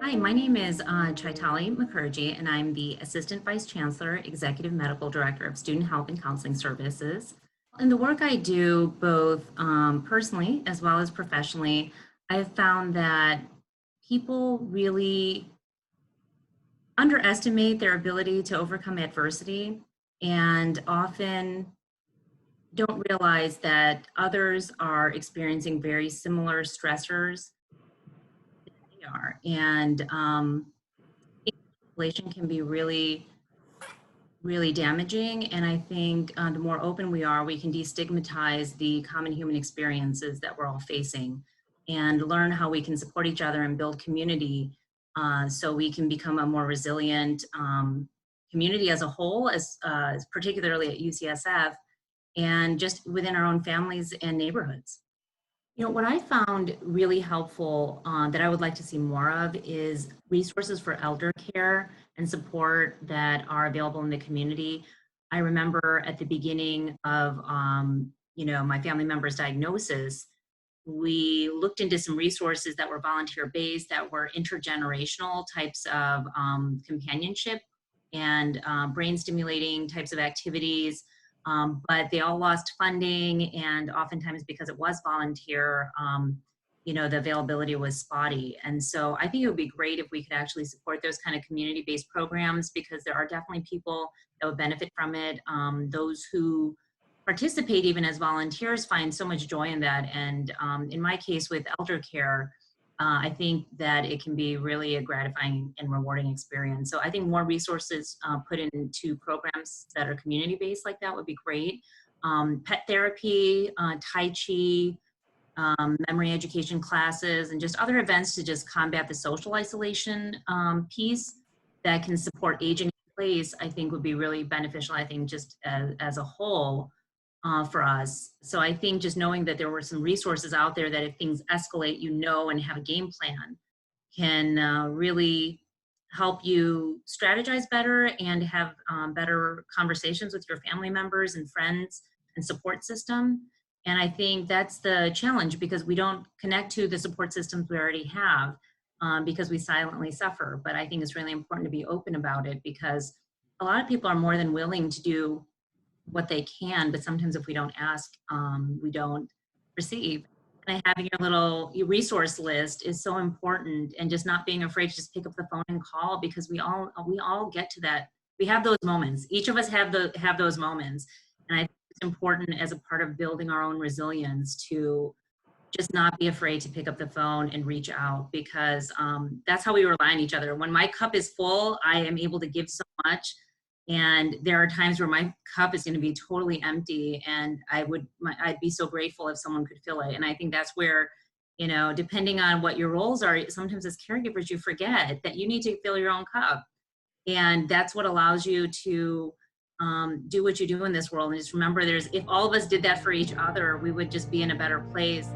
Hi, my name is Chaitali Mukherjee, and I'm the Assistant Vice Chancellor, Executive Medical Director of Student Health and Counseling Services. In the work I do, both personally as well as professionally, I've found that people really underestimate their ability to overcome adversity and often don't realize that others are experiencing very similar stressors they are. And isolation can be really damaging. And I think the more open we are, we can destigmatize the common human experiences that we're all facing and learn how we can support each other and build community so we can become a more resilient community as a whole, as particularly at UCSF, and just within our own families and neighborhoods. What I found really helpful that I would like to see more of is resources for elder care and support that are available in the community. I remember at the beginning of, my family member's diagnosis, we looked into some resources that were volunteer-based, that were intergenerational types of companionship and brain stimulating types of activities, but they all lost funding, and oftentimes because it was volunteer, the availability was spotty. And so I think it would be great if we could actually support those kind of community-based programs, because there are definitely people that would benefit from it. Those who participate even as volunteers find so much joy in that. And in my case with elder care, I think that it can be really a gratifying and rewarding experience. So I think more resources put into programs that are community-based like that would be great. Pet therapy, Tai Chi, memory education classes, and just other events to just combat the social isolation piece that can support aging in place, I think would be really beneficial, I think, just as a whole for us. So I think just knowing that there were some resources out there that if things escalate, and have a game plan can really help you strategize better and have better conversations with your family members and friends and support system. And I think that's the challenge, because we don't connect to the support systems we already have because we silently suffer. But I think it's really important to be open about it, because a lot of people are more than willing to do what they can, but sometimes if we don't ask, we don't receive. And having your resource list is so important, and just not being afraid to just pick up the phone and call, because we all get to that. We have those moments. Each of us have those moments, and I think it's important as a part of building our own resilience to just not be afraid to pick up the phone and reach out, because that's how we rely on each other. When my cup is full, I am able to give so much. And there are times where my cup is going to be totally empty, and I'd be so grateful if someone could fill it. And I think that's where, depending on what your roles are, sometimes as caregivers, you forget that you need to fill your own cup. And that's what allows you to do what you do in this world. And just remember, if all of us did that for each other, we would just be in a better place.